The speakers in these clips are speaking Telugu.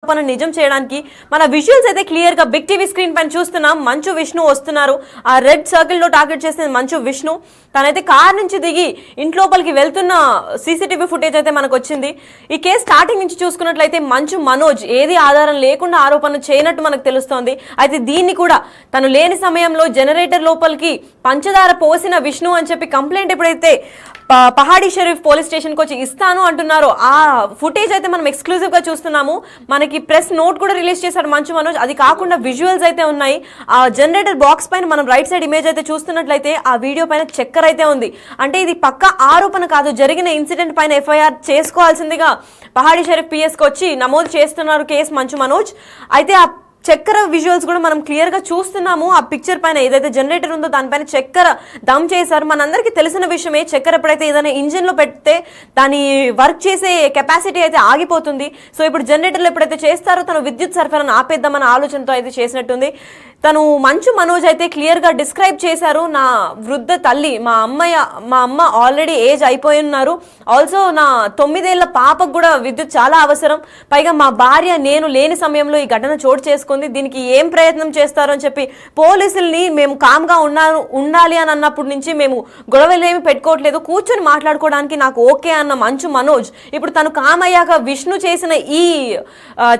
నిజం చేయడానికి మన విజువల్స్ అయితే క్లియర్ గా బిగ్ టీవీ స్క్రీన్ పైన చూస్తున్నాం. మంచు విష్ణు వస్తున్నారు. ఆ రెడ్ సర్కిల్ లో టార్గెట్ చేసిన మంచు విష్ణు తనైతే కార్ నుంచి దిగి ఇంట్లోపలికి వెళ్తున్న సీసీటీవీ ఫుటేజ్ అయితే మనకు వచ్చింది. ఈ కేసు స్టార్టింగ్ నుంచి చూసుకున్నట్లయితే మంచు మనోజ్ ఏది ఆధారం లేకుండా ఆరోపణలు చేయనట్టు మనకు తెలుస్తోంది. అయితే దీన్ని కూడా తను లేని సమయంలో జనరేటర్ లోపలికి పంచదార పోసిన విష్ణు అని చెప్పి కంప్లైంట్ ఎప్పుడైతే పహాడీ షరీఫ్ పోలీస్ స్టేషన్ కి వచ్చి ఇస్తాను అంటున్నారు. ఆ ఫుటేజ్ అయితే మనం ఎక్స్క్లూజివ్ గా చూస్తున్నాము. మనకి ప్రెస్ నోట్ కూడా రిలీజ్ చేశాడు మంచు మనోజ్. అది కాకుండా విజువల్స్ అయితే ఉన్నాయి. ఆ జనరేటర్ బాక్స్ పైన మనం రైట్ సైడ్ ఇమేజ్ అయితే చూస్తున్నట్లయితే ఆ వీడియో పైన చక్కెర అయితే ఉంది. అంటే ఇది పక్క ఆరోపణ కాదు, జరిగిన ఇన్సిడెంట్ పైన ఎఫ్ఐఆర్ చేసుకోవాల్సిందిగా పహాడీ షరీఫ్ పిఎస్ కి వచ్చి నమోదు చేస్తున్నారు కేసు మంచు మనోజ్. అయితే ఆ చక్కెర విజువల్స్ కూడా మనం క్లియర్ గా చూస్తున్నాము. ఆ పిక్చర్ పైన ఏదైతే జనరేటర్ ఉందో దానిపైన చక్కెర దమ్ చేశారు. మనందరికీ తెలిసిన విషయమే, చక్కెర ఎప్పుడైతే ఏదైనా ఇంజిన్ లో పెడితే దాని వర్క్ చేసే కెపాసిటీ అయితే ఆగిపోతుంది. సో ఇప్పుడు జనరేటర్లు ఎప్పుడైతే చేస్తారో తను విద్యుత్ సరఫరాను ఆపేద్దామన్న ఆలోచనతో అయితే చేసినట్టుంది. తను మంచు మనోజ్ అయితే క్లియర్ గా డిస్క్రైబ్ చేశారు. నా వృద్ధ తల్లి, మా అమ్మ ఆల్రెడీ ఏజ్ అయిపోయి ఉన్నారు. ఆల్సో నా 9 ఏళ్ల పాపకు కూడా విద్యుత్ చాలా అవసరం. పైగా మా భార్య నేను లేని సమయంలో ఈ ఘటన చోటు చేసుకుంది. దీనికి ఏం ప్రయత్నం చేస్తారో అని చెప్పి పోలీసుల్ని మేము కామ్గా ఉండాలి అని అన్నప్పటి నుంచి మేము గొడవలు ఏమి పెట్టుకోవట్లేదు, కూర్చొని మాట్లాడుకోవడానికి నాకు ఓకే అన్న మంచు మనోజ్ ఇప్పుడు తను కామ్ అయ్యాక విష్ణు చేసిన ఈ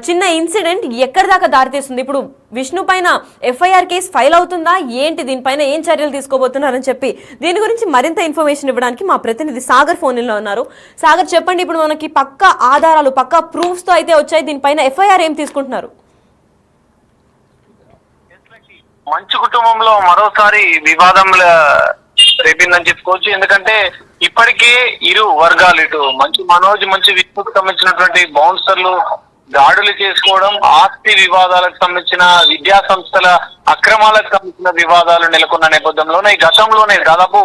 చిన్న ఇన్సిడెంట్ ఎక్కడి దాకా దారితీస్తుంది, ఇప్పుడు విష్ణు పైన ఎఫ్ఐఆర్ కేసు ఫైల్ అవుతుందా ఏంటి, దీనిపైన ఏం చర్యలు తీసుకోబోతున్నారని చెప్పి దీని గురించి మరింత ఇన్ఫర్మేషన్ ఇవ్వడానికి మా ప్రతినిధి సాగర్ ఫోన్ లో ఉన్నారు. సాగర్ చెప్పండి, ఇప్పుడు మనకి పక్క ఆధారాలు పక్క ప్రూఫ్స్ తో అయితే వచ్చాయి, దీనిపైన ఎఫ్ఐఆర్ ఏం తీసుకుంటున్నారు? మంచు కుటుంబంలో మరోసారి వివాదం రేపిందని చెప్పుకోవచ్చు. ఎందుకంటే ఇప్పటికే ఇరు వర్గాలు, ఇటు మంచు మనోజ్ మంచు విష్ణుకు సంబంధించినటువంటి బౌన్సర్లు దాడులు చేసుకోవడం, ఆస్తి వివాదాలకు సంబంధించిన విద్యా సంస్థల అక్రమాలకు సంబంధించిన వివాదాలు నెలకొన్న నేపథ్యంలోనే గతంలోనే దాదాపు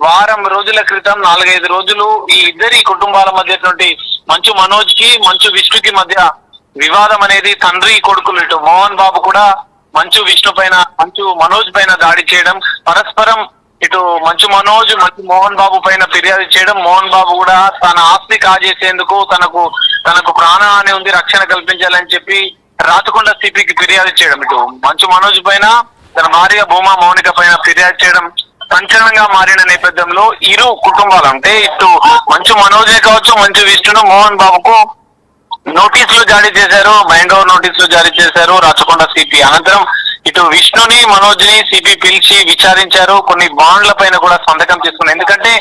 వారం రోజుల క్రితం 4-5 రోజులు ఈ ఇద్దరి కుటుంబాల మధ్యటువంటి మంచు మనోజ్ కి మంచు విష్ణుకి మధ్య వివాదం అనేది తండ్రి కొడుకులు ఇటు మోహన్ బాబు కూడా మంచు విష్ణు పైన మంచు మనోజ్ పైన దాడి చేయడం, పరస్పరం ఇటు మంచు మనోజ్ మంచు మోహన్ బాబు పైన ఫిర్యాదు చేయడం, మోహన్ బాబు కూడా తన ఆస్తి కాజేసేందుకు తనకు ప్రాణహాని ఉంది, రక్షణ కల్పించాలని చెప్పి రాచకొండ సిపికి ఫిర్యాదు చేయడం, ఇటు మంచు మనోజ్ పైన తన భార్య భూమా మౌనిక పైన ఫిర్యాదు చేయడం సంచలనంగా మారిన నేపథ్యంలో ఇరు కుటుంబాలు అంటే ఇటు మంచు మనోజే కావచ్చు మంచు విష్ణును మోహన్ బాబుకు నోటీసులు జారీ చేశారు, మైండ్ ఓవర్ నోటీసులు జారీ చేశారు రాచకొండ సిపి. అనంతరం ఇటు విష్ణుని మనోజ్ ని సిపి పిలిచి విచారించారు. కొన్ని బాండ్ల పైన కూడా సంతకం చేసుకున్నారు. ఎందుకంటే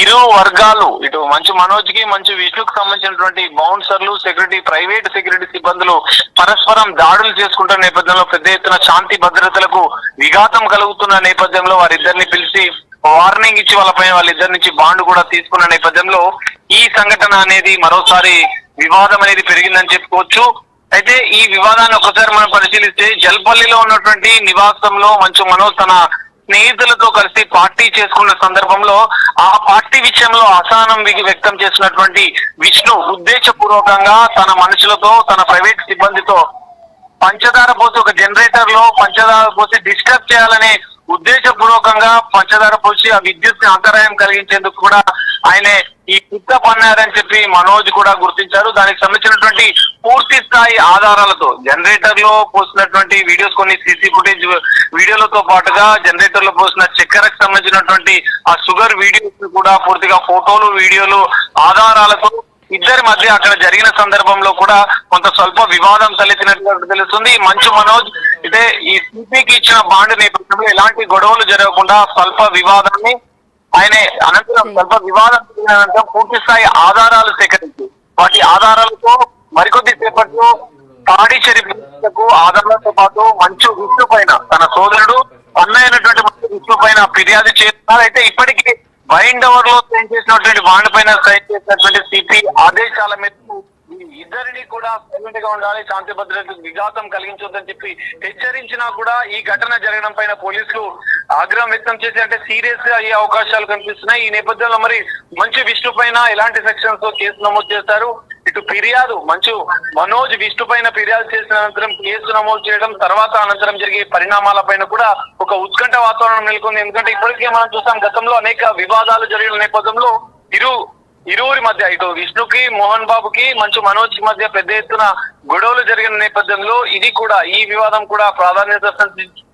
ఇరు వర్గాలు ఇటు మంచు మనోజ్ కి మంచు విష్ణుకు సంబంధించినటువంటి బౌన్సర్లు, సెక్యూరిటీ, ప్రైవేట్ సెక్యూరిటీ సిబ్బందులు పరస్పరం దాడులు చేసుకుంటున్న నేపథ్యంలో పెద్ద ఎత్తున శాంతి భద్రతలకు విఘాతం కలుగుతున్న నేపథ్యంలో వారిద్దరిని పిలిచి వార్నింగ్ ఇచ్చి వాళ్ళిద్దరి నుంచి బాండ్ కూడా తీసుకున్న నేపథ్యంలో ఈ సంఘటన అనేది మరోసారి వివాదం అనేది పెరిగిందని చెప్పుకోవచ్చు. అయితే ఈ వివాదాన్ని ఒకసారి మనం పరిశీలిస్తే జల్పల్లిలో ఉన్నటువంటి నివాసంలో మంచు మనోజ్ తన స్నేహితులతో కలిసి పార్టీ చేసుకున్న సందర్భంలో ఆ పార్టీ విషయంలో అసహనం వ్యక్తం చేసినటువంటి విష్ణు ఉద్దేశపూర్వకంగా తన మనుషులతో తన ప్రైవేట్ సిబ్బందితో పంచదార పోసి ఒక జనరేటర్ లో పంచదార పోసి డిస్టర్బ్ చేయాలనే ఉద్దేశపూర్వకంగా పంచదార పోసి ఆ విద్యుత్ అంతరాయం కలిగించేందుకు కూడా ఆయన ఈ కుట్ర పన్నారని చెప్పి మనోజ్ కూడా గుర్తించారు. దానికి సంబంధించినటువంటి పూర్తి స్థాయి ఆధారాలతో జనరేటర్ లో పోసినటువంటి వీడియోస్, కొన్ని సీసీ ఫుటేజ్ వీడియోలతో పాటుగా జనరేటర్ లో పోసిన చక్కెరకు సంబంధించినటువంటి ఆ షుగర్ వీడియోస్ కూడా పూర్తిగా ఫోటోలు, వీడియోలు ఆధారాలతో ఇద్దరి మధ్య అక్కడ జరిగిన సందర్భంలో కూడా కొంత స్వల్ప వివాదం తలెత్తినట్టు తెలుస్తుంది. మంచు మనోజ్ అయితే ఈ సిపికి ఇచ్చిన బాండ్ నేపథ్యంలో ఎలాంటి గొడవలు జరగకుండా స్వల్ప వివాదాన్ని ఆయన అనంతరం స్వల్ప వివాదం అనంతరం పూర్తి స్థాయి ఆధారాలు సేకరించి వాటి ఆధారాలతో మరికొద్ది సేపట్లో పహాడీ షరీఫ్ ఆధారాలతో పాటు మంచు విష్ణు పైన తన సోదరుడు అన్నయ్యనటువంటి మంచు విష్ణు పైన ఫిర్యాదు చేస్తున్నారు. అయితే ఇప్పటికీ మైండ్ ఓవర్ లో సైన్ చేసినటువంటి బాండ్ పైన సైన్ చేసినటువంటి సిపి ఆదేశాల మేరకు ఇద్దరిని కూడా సైలెంట్ గా ఉండాలి, శాంతి భద్రతకు విఘాతం కలిగించొద్దని చెప్పి హెచ్చరించినా కూడా ఈ ఘటన జరగడం పైన పోలీసులు ఆగ్రహం వ్యక్తం చేసి అంటే సీరియస్ గా అయ్యే అవకాశాలు కనిపిస్తున్నాయి. ఈ నేపథ్యంలో మరి మంచు విష్ణు పైన ఎలాంటి సెక్షన్స్ తో కేసు నమోదు చేస్తారు, ఇటు ఫిర్యాదు మంచు మనోజ్ విష్ణు పైన ఫిర్యాదు చేసిన అనంతరం కేసు నమోదు చేయడం, తర్వాత అనంతరం జరిగే పరిణామాల పైన కూడా ఒక ఉత్కంఠ వాతావరణం నెలకొంది. ఎందుకంటే ఇప్పటికే మనం చూసాం గతంలో అనేక వివాదాలు జరిగిన నేపథ్యంలో ఇరు ఇరువురి మధ్య ఇటు విష్ణుకి మోహన్ బాబుకి మంచు మనోజ్ మధ్య పెద్ద ఎత్తున గొడవలు జరిగిన నేపథ్యంలో ఇది కూడా ఈ వివాదం కూడా ప్రాధాన్యత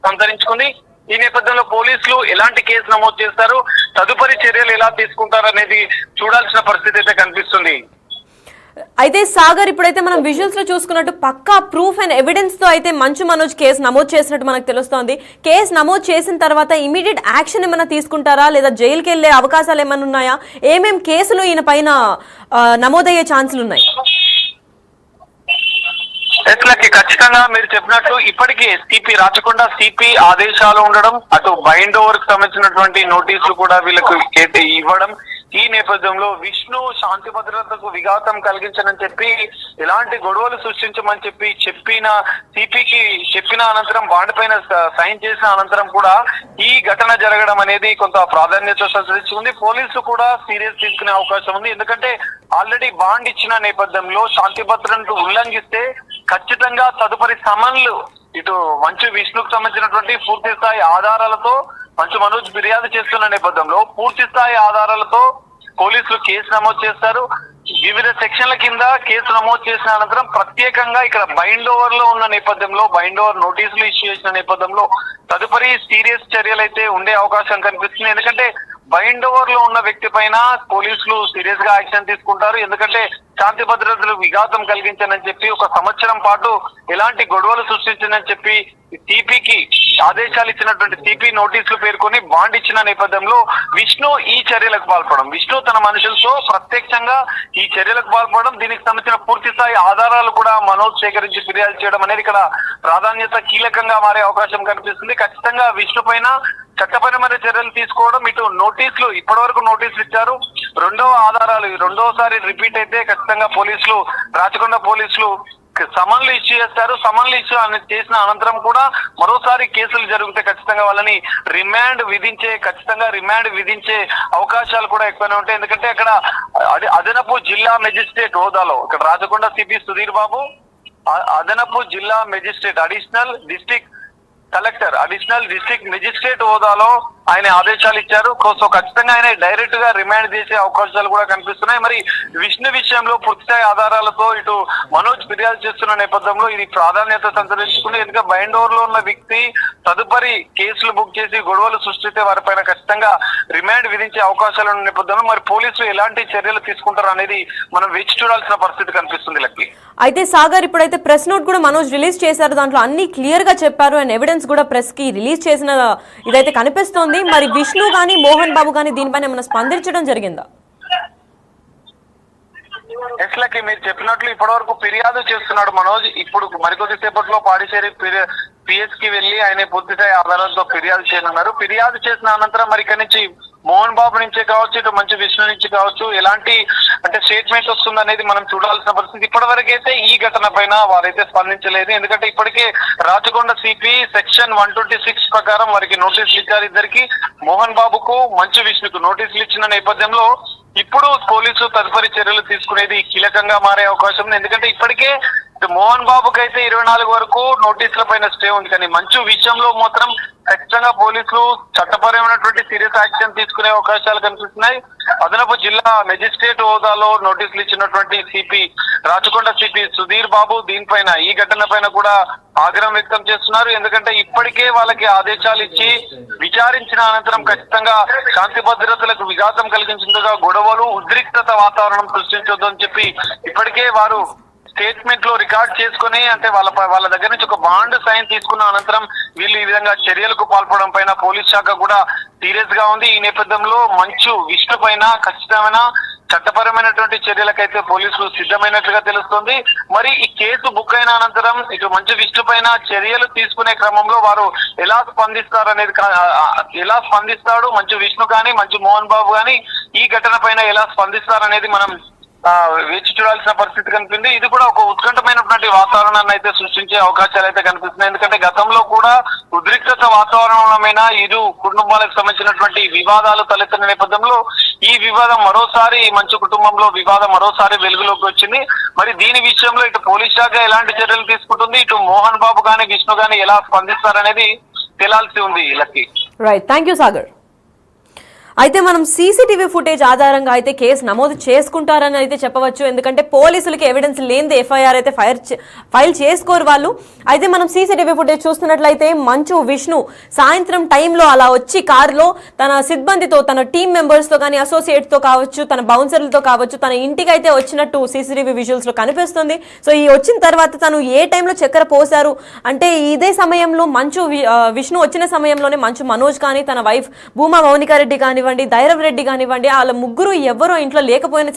సంతరించుకుంది. ఈ నేపథ్యంలో పోలీసులు ఎలాంటి కేసు నమోదు చేస్తారు, తదుపరి చర్యలు ఎలా తీసుకుంటారు అనేది చూడాల్సిన పరిస్థితి అయితే కనిపిస్తుంది. అయితే సాగర్, ఇప్పుడైతే మనం విజువల్స్ లో చూసుకున్నట్టు పక్కా ప్రూఫ్ అండ్ ఎవిడెన్స్ తో అయితే మంచు మనోజ్ కేసు నమోదు చేసినట్టు మనకు తెలుస్తోంది. కేసు నమోదు చేసిన తర్వాత ఇమీడియట్ యాక్షన్ ఏమైనా తీసుకుంటారా, లేదా జైలుకి వెళ్లే అవకాశాలు ఏమైనా ఉన్నాయా? ఏమేం కేసులు ఈయన పైన నమోదయ్యే ఛాన్సులు ఉన్నాయి? ఎట్లకి ఖచ్చితంగా మీరు చెప్పినట్టు ఇప్పటికీ సిపి రాచకొండ సిపి ఆదేశాలు ఉండడం, అటు బైండ్ ఓవర్ కి సంబంధించినటువంటి నోటీసులు కూడా వీళ్ళకు ఇవ్వడం, ఈ నేపథ్యంలో విష్ణు శాంతి భద్రతకు విఘాతం కలిగించనని చెప్పి ఎలాంటి గొడవలు సృష్టించమని చెప్పిన సిపికి చెప్పిన అనంతరం బాండ్ పైన సైన్ చేసిన అనంతరం కూడా ఈ ఘటన జరగడం అనేది కొంత ప్రాధాన్యత సంతరించుకుంది. పోలీసులు కూడా సీరియస్ తీసుకునే అవకాశం ఉంది. ఎందుకంటే ఆల్రెడీ బాండ్ ఇచ్చిన నేపథ్యంలో శాంతి భద్రతను ఉల్లంఘిస్తే ఖచ్చితంగా తదుపరి సమన్లు ఇటు మంచు విష్ణుకు సంబంధించినటువంటి పూర్తి స్థాయి ఆధారాలతో మంచు మనోజ్ ఫిర్యాదు చేస్తున్న నేపథ్యంలో పూర్తి స్థాయి ఆధారాలతో పోలీసులు కేసు నమోదు చేస్తారు. వివిధ సెక్షన్ల కింద కేసు నమోదు చేసిన అనంతరం ప్రత్యేకంగా ఇక్కడ బైండ్ ఓవర్ లో ఉన్న నేపథ్యంలో బైండ్ ఓవర్ నోటీసులు ఇష్యూ చేసిన నేపథ్యంలో తదుపరి సీరియస్ చర్యలు అయితే ఉండే అవకాశం కనిపిస్తుంది. ఎందుకంటే బైండ్ ఓవర్ లో ఉన్న వ్యక్తి పైన పోలీసులు సీరియస్ గా యాక్షన్ తీసుకుంటారు. ఎందుకంటే శాంతి భద్రతలు విఘాతం కలిగించనని చెప్పి 1 సంవత్సరం పాటు ఎలాంటి గొడవలు సృష్టించనని చెప్పి సిపికి ఆదేశాలు ఇచ్చినటువంటి సిపి నోటీసులు పేర్కొని బాండ్ ఇచ్చిన నేపథ్యంలో విష్ణు ఈ చర్యలకు పాల్పడడం, విష్ణు తన మనుషులతో ప్రత్యక్షంగా ఈ చర్యలకు పాల్పడడం, దీనికి సంబంధించిన పూర్తి స్థాయి ఆధారాలు కూడా మనోజ్ సేకరించి ఫిర్యాదు చేయడం అనేది ఇక్కడ ప్రాధాన్యత కీలకంగా మారే అవకాశం కనిపిస్తుంది. ఖచ్చితంగా విష్ణు పైన చట్టపరమైన చర్యలు తీసుకోవడం, ఇటు నోటీసులు ఇప్పటి వరకు నోటీసులు ఇచ్చారు, రెండోసారి రిపీట్ అయితే ఖచ్చితంగా పోలీసులు రాచకొండ పోలీసులు సమన్లు ఇష్యూ చేస్తారు. సమన్లు ఇష్యూ చేసిన అనంతరం కూడా మరోసారి కేసులు జరిగితే ఖచ్చితంగా వాళ్ళని రిమాండ్ విధించే అవకాశాలు కూడా ఎక్కువనే ఉంటాయి. ఎందుకంటే అక్కడ అదనపు జిల్లా మెజిస్ట్రేట్ హోదాలో ఇక్కడ రాచకొండ సిపి సుధీర్ బాబు అదనపు జిల్లా మెజిస్ట్రేట్ అడిషనల్ డిస్ట్రిక్ట్ మెజిస్ట్రేట్ హోదాలో ఆయన ఆదేశాలు ఇచ్చారు. సో ఖచ్చితంగా ఆయన డైరెక్ట్ గా రిమాండ్ చేసే అవకాశాలు కూడా కనిపిస్తున్నాయి. మరి విష్ణు విషయంలో పూర్తిస్థాయి ఆధారాలతో ఇటు మనోజ్ ఫిర్యాదు చేస్తున్న నేపథ్యంలో ఇది ప్రాధాన్యత సంతరించుకుంది. ఎందుకంటే బైండ్ ఓవర్ లో ఉన్న వ్యక్తి తదుపరి కేసులు బుక్ చేసి గొడవలు సృష్టిస్తే వారిపైన ఖచ్చితంగా రిమాండ్ విధించే అవకాశాలు ఉన్న నేపథ్యంలో మరి పోలీసులు ఎలాంటి చర్యలు తీసుకుంటారు అనేది మనం వేచి చూడాల్సిన పరిస్థితి కనిపిస్తుంది. లక్కి అయితే సాగర్, ఇప్పుడైతే ప్రెస్ నోట్ కూడా మనోజ్ రిలీజ్ చేశారు. దాంట్లో అన్ని క్లియర్ గా చెప్పారు అండ్ ఎవిడెన్స్ కూడా ప్రెస్ కి రిలీజ్ చేసిన ఇదైతే కనిపిస్తోంది. మరి విష్ణు గానీ మోహన్ బాబు గానీ దీనిపైన ఏమైనా స్పందించడం జరిగిందా? ఎస్లకి మీరు చెప్పినట్లు ఇప్పటి వరకు ఫిర్యాదు చేస్తున్నాడు మనోజ్. ఇప్పుడు మరికొద్ది సేపట్లో పాడిచేరి పిఎస్ కి వెళ్లి ఆయన పూర్తిస్థాయి ఆధారాలతో ఫిర్యాదు చేయనున్నారు. ఫిర్యాదు చేసిన అనంతరం మరి ఇక్కడి నుంచి మోహన్ బాబు నుంచే కావచ్చు, ఇటు మంచు విష్ణు నుంచి కావచ్చు ఎలాంటి స్టేట్మెంట్ వస్తుంది అనేది మనం చూడాల్సిన పరిస్థితి. ఇప్పటి వరకైతే ఈ ఘటన పైన వారైతే స్పందించలేదు. ఎందుకంటే ఇప్పటికే రాచకొండ సిపి సెక్షన్ 126 ప్రకారం వారికి నోటీసులు ఇచ్చారు. ఇద్దరికి మోహన్ బాబుకు మంచు విష్ణుకు నోటీసులు ఇచ్చిన నేపథ్యంలో ఇప్పుడు పోలీసు తదుపరి చర్యలు తీసుకునేది కీలకంగా మారే అవకాశం ఉంది. ఎందుకంటే ఇప్పటికే మోహన్ బాబుకి అయితే 24 వరకు నోటీసుల పైన స్టే ఉంది. కానీ మంచు విషయంలో మాత్రం ఖచ్చితంగా పోలీసులు చట్టపరమైనటువంటి సీరియస్ యాక్షన్ తీసుకునే అవకాశాలు కనిపిస్తున్నాయి. అదనపు జిల్లా మెజిస్ట్రేట్ హోదాలో నోటీసులు ఇచ్చినటువంటి సిపి రాచకొండ సిపి సుధీర్ బాబు దీనిపైన ఈ ఘటన పైన కూడా ఆగ్రహం వ్యక్తం చేస్తున్నారు. ఎందుకంటే ఇప్పటికే వాళ్ళకి ఆదేశాలు ఇచ్చి విచారించిన అనంతరం ఖచ్చితంగా శాంతి భద్రతలకు విఘాతం కలిగించిందిగా గొడవలు ఉద్రిక్తత వాతావరణం సృష్టించొద్దు అని చెప్పి ఇప్పటికే వారు స్టేట్మెంట్ లో రికార్డ్ చేసుకుని వాళ్ళ దగ్గర నుంచి ఒక బాండ్ సైన్ తీసుకున్న అనంతరం వీళ్ళు ఈ విధంగా చర్యలకు పాల్పడడం పైన పోలీస్ శాఖ కూడా సీరియస్ గా ఉంది. ఈ నేపథ్యంలో మంచు విష్ణు పైన ఖచ్చితమైన చట్టపరమైనటువంటి చర్యలకైతే పోలీసులు సిద్ధమైనట్లుగా తెలుస్తోంది. మరి ఈ కేసు బుక్ అయిన అనంతరం ఇటు మంచు విష్ణు పైన చర్యలు తీసుకునే క్రమంలో వారు ఎలా స్పందిస్తాడు మంచు విష్ణు కానీ మంచు మోహన్ బాబు కానీ ఈ ఘటన పైన ఎలా స్పందిస్తారనేది మనం వేచి చూడాల్సిన పరిస్థితి కనిపింది. ఇది కూడా ఒక ఉత్కంఠమైనటువంటి వాతావరణాన్ని అయితే సృష్టించే అవకాశాలు అయితే కనిపిస్తున్నాయి. ఎందుకంటే గతంలో కూడా ఉద్రిక్తత వాతావరణమైన ఇరు కుటుంబాలకు సంబంధించినటువంటి వివాదాలు తలెత్తిన నేపథ్యంలో ఈ వివాదం మంచు కుటుంబంలో వివాదం మరోసారి వెలుగులోకి వచ్చింది. మరి దీని విషయంలో ఇటు పోలీస్ శాఖ ఎలాంటి చర్యలు తీసుకుంటుంది, ఇటు మోహన్ బాబు గాని విష్ణు గాని ఎలా స్పందిస్తారనేది తేలాల్సి ఉంది. Lucky. Right, thank you Sagar. అయితే మనం సీసీటీవీ ఫుటేజ్ ఆధారంగా అయితే కేసు నమోదు చేసుకుంటారని అయితే చెప్పవచ్చు. ఎందుకంటే పోలీసులకి ఎవిడెన్స్ లేనిది ఎఫ్ఐఆర్ అయితే ఫైల్ చేసుకోరు వాళ్ళు. అయితే మనం సీసీటీవీ ఫుటేజ్ చూస్తున్నట్లయితే మంచు విష్ణు సాయంత్రం టైంలో అలా వచ్చి కారులో తన సిబ్బందితో, తన టీమ్ మెంబర్స్తో కానీ, అసోసియేట్స్తో కావచ్చు, తన బౌన్సర్లతో కావచ్చు, తన ఇంటికి అయితే వచ్చినట్టు సీసీటీవీ విజువల్స్లో కనిపిస్తుంది. సో ఈ వచ్చిన తర్వాత తను ఏ టైంలో చక్కెర పోశారు అంటే ఇదే సమయంలో విష్ణు వచ్చిన సమయంలోనే మంచు మనోజ్ కానీ, తన వైఫ్ భూమా మౌనికారెడ్డి కానివ్వండి, ధైరవ్ రెడ్డి కానివ్వండి, వాళ్ళ ముగ్గురు ఎవరో ఇంట్లో లేకపోయిన